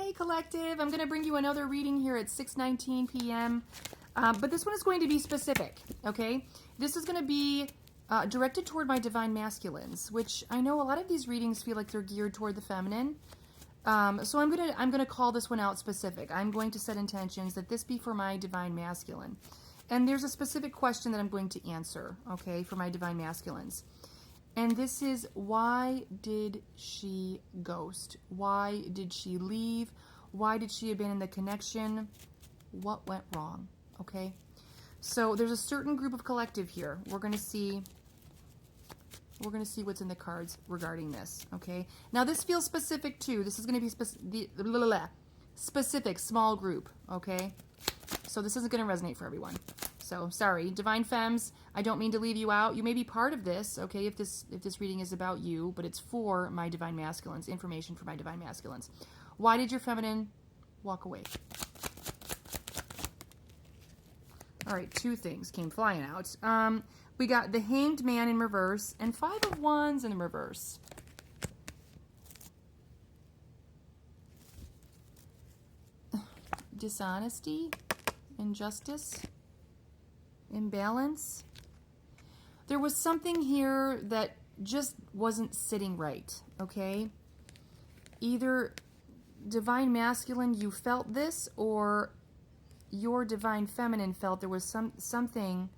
Hey collective, I'm going to bring you another reading here at 6:19 p.m. But this one is going to be specific, okay? This is going to be directed toward my divine masculines, which I know a lot of these readings feel like they're geared toward the feminine. So I'm gonna call this one out specific. I'm going to set intentions that this be for my divine masculine. And there's a specific question that I'm going to answer, okay, for my divine masculines. And this is, why did she ghost? Why did she leave? Why did she abandon the connection? What went wrong? Okay? So there's a certain group of collective here. We're going to see what's in the cards regarding this, okay? Now this feels specific too. This is going to be specific, small group, okay? So this isn't going to resonate for everyone. So sorry, divine femmes, I don't mean to leave you out. You may be part of this, okay, if this reading is about you, but it's for my divine masculines, information for my divine masculines. Why did your feminine walk away? All right, two things came flying out. We got the Hanged Man in reverse and 5 of Wands in the reverse. Dishonesty, injustice, imbalance. There was something here that just wasn't sitting right, okay? Either divine masculine, you felt this, or your divine feminine felt there was something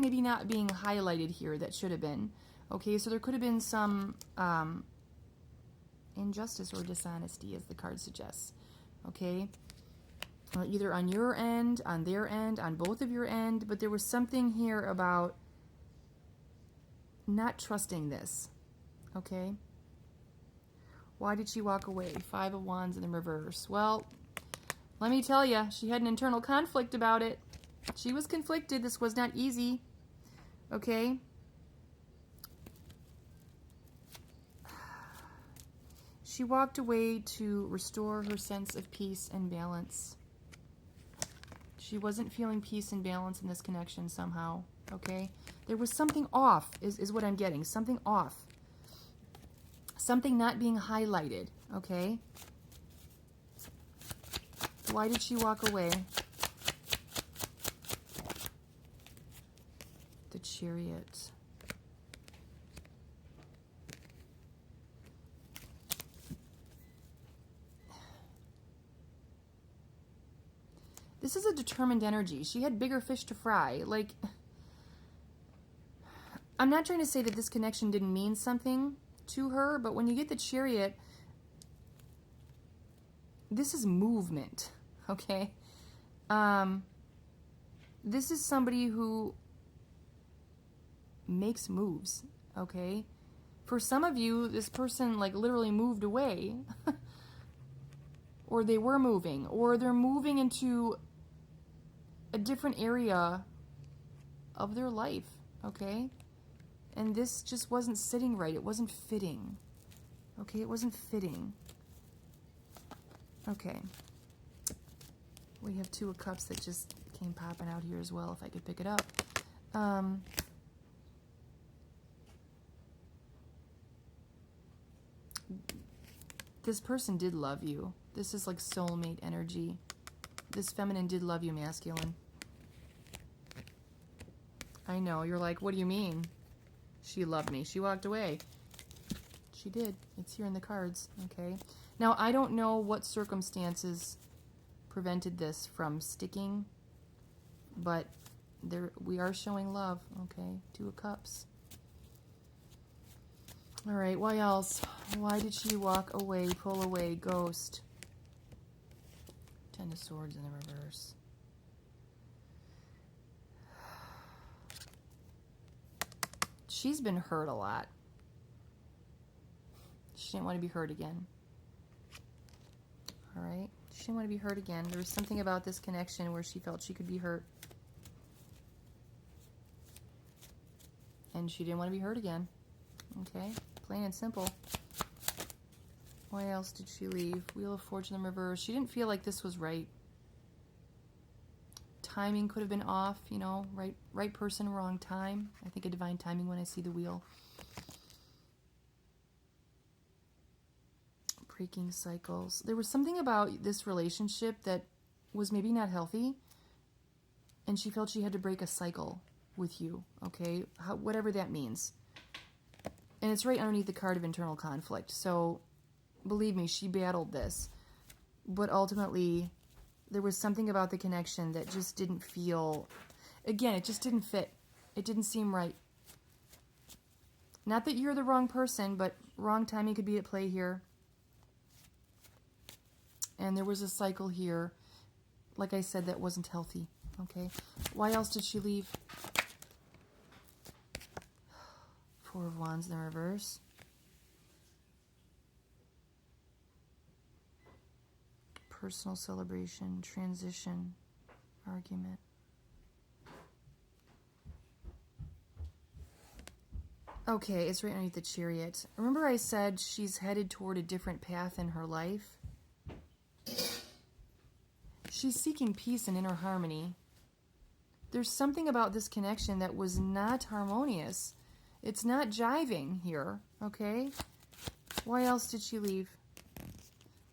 maybe not being highlighted here that should have been. Okay, so there could have been some injustice or dishonesty, as the card suggests. Okay, either on your end, on their end, on both of your end, but there was something here about not trusting this. Okay, why did she walk away? 5 of Wands in the reverse. Well, let me tell you, she had an internal conflict about it. She was conflicted. This was not easy. Okay? She walked away to restore her sense of peace and balance. She wasn't feeling peace and balance in this connection somehow. Okay? There was something off, is what I'm getting. Something off. Something not being highlighted. Okay? Why did she walk away? The Chariot. This is a determined energy. She had bigger fish to fry. Like, I'm not trying to say that this connection didn't mean something to her, but when you get the Chariot, this is movement, okay? This is somebody who makes moves, okay? For some of you, this person like literally moved away, or they were moving, or they're moving into a different area of their life, okay? And this just wasn't sitting right. It wasn't fitting, okay? It wasn't fitting. Okay. We have 2 of Cups that just came popping out here as well, if I could pick it up. This person did love you. This is like soulmate energy. This feminine did love you, masculine. I know, you're like, what do you mean? She loved me. She walked away. She did. It's here in the cards, okay? Now, I don't know what circumstances prevented this from sticking, but we are showing love, okay? 2 of Cups. All right, why else? Why did she walk away, pull away, ghost? 10 of Swords in the reverse. She's been hurt a lot. She didn't want to be hurt again. All right, she didn't want to be hurt again. There was something about this connection where she felt she could be hurt. And she didn't want to be hurt again. Okay, plain and simple. Why else did she leave? Wheel of Fortune in reverse. She didn't feel like this was right. Timing could have been off, you know, right person, wrong time. I think of divine timing when I see the wheel. Breaking cycles. There was something about this relationship that was maybe not healthy, and she felt she had to break a cycle with you, okay? Whatever that means. And it's right underneath the card of internal conflict. So, believe me, she battled this. But ultimately, there was something about the connection that just didn't feel... Again, it just didn't fit. It didn't seem right. Not that you're the wrong person, but wrong timing could be at play here. And there was a cycle here, like I said, that wasn't healthy. Okay? Why else did she leave? Four of Wands in the reverse. Personal celebration, transition, argument. Okay, it's right underneath the Chariot. Remember I said she's headed toward a different path in her life? She's seeking peace and inner harmony. There's something about this connection that was not harmonious. It's not jiving here, okay? Why else did she leave?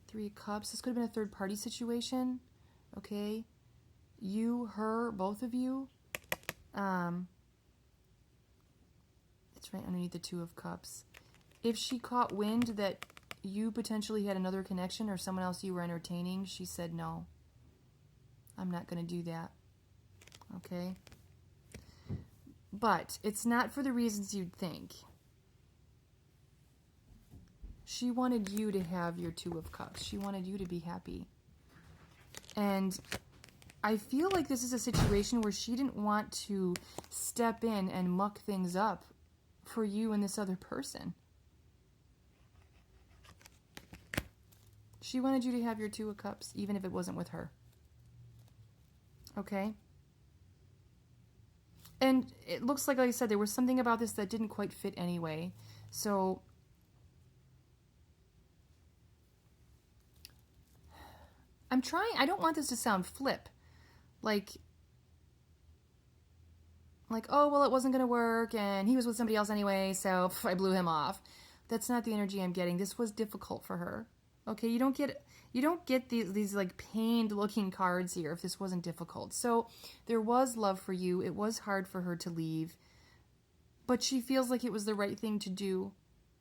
Three of Cups. This could have been a third-party situation, okay? You, her, both of you. It's right underneath the Two of Cups. If she caught wind that you potentially had another connection or someone else you were entertaining, she said, no, I'm not going to do that. Okay? But it's not for the reasons you'd think. She wanted you to have your Two of Cups. She wanted you to be happy. And I feel like this is a situation where she didn't want to step in and muck things up for you and this other person. She wanted you to have your Two of Cups, even if it wasn't with her. Okay? And it looks like I said, there was something about this that didn't quite fit anyway. So, I don't want this to sound flip. Like, oh, well, it wasn't going to work, and he was with somebody else anyway, so I blew him off. That's not the energy I'm getting. This was difficult for her. Okay, you don't get these like pained looking cards here if this wasn't difficult. So there was love for you. It was hard for her to leave, but she feels like it was the right thing to do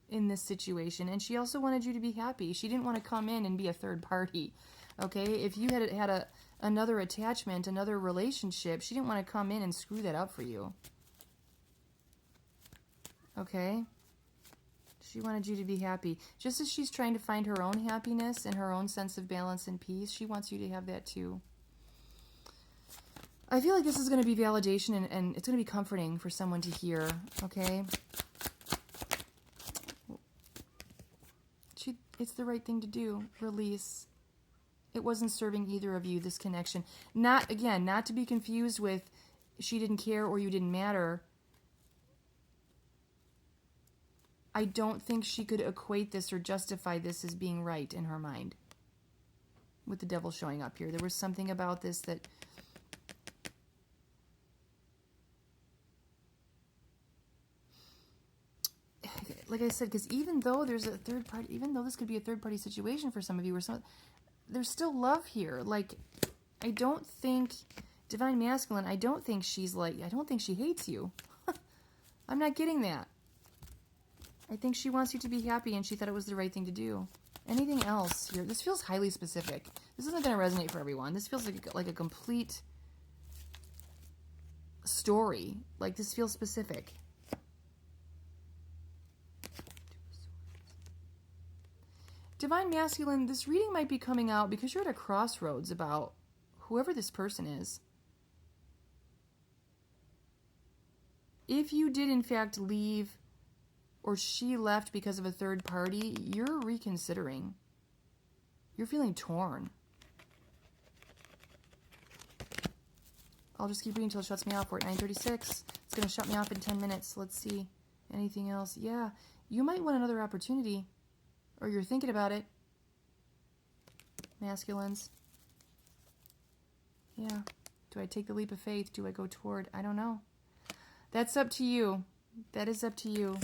in this situation, and she also wanted you to be happy. She didn't want to come in and be a third party. Okay, if you had another attachment, another relationship, she didn't want to come in and screw that up for you. Okay? She wanted you to be happy. Just as she's trying to find her own happiness and her own sense of balance and peace, she wants you to have that too. I feel like this is going to be validation and it's going to be comforting for someone to hear. Okay? It's the right thing to do. Release. It wasn't serving either of you, this connection. Not to be confused with she didn't care or you didn't matter. I don't think she could equate this or justify this as being right in her mind. With the Devil showing up here. There was something about this that... Like I said, because even though there's a third party, even though this could be a third party situation for some of you, or there's still love here. Like, I don't think, Divine Masculine, I don't think she hates you. I'm not getting that. I think she wants you to be happy and she thought it was the right thing to do. Anything else here? This feels highly specific. This isn't going to resonate for everyone. This feels like a complete story. Like, this feels specific. Divine Masculine, this reading might be coming out because you're at a crossroads about whoever this person is. If you did in fact leave or she left because of a third party, you're reconsidering. You're feeling torn. I'll just keep reading until it shuts me off. We're at 9:36. It's going to shut me off in 10 minutes. Let's see. Anything else? Yeah, you might want another opportunity. Or you're thinking about it. Masculines. Yeah. Do I take the leap of faith? Do I go toward? I don't know. That's up to you. That is up to you.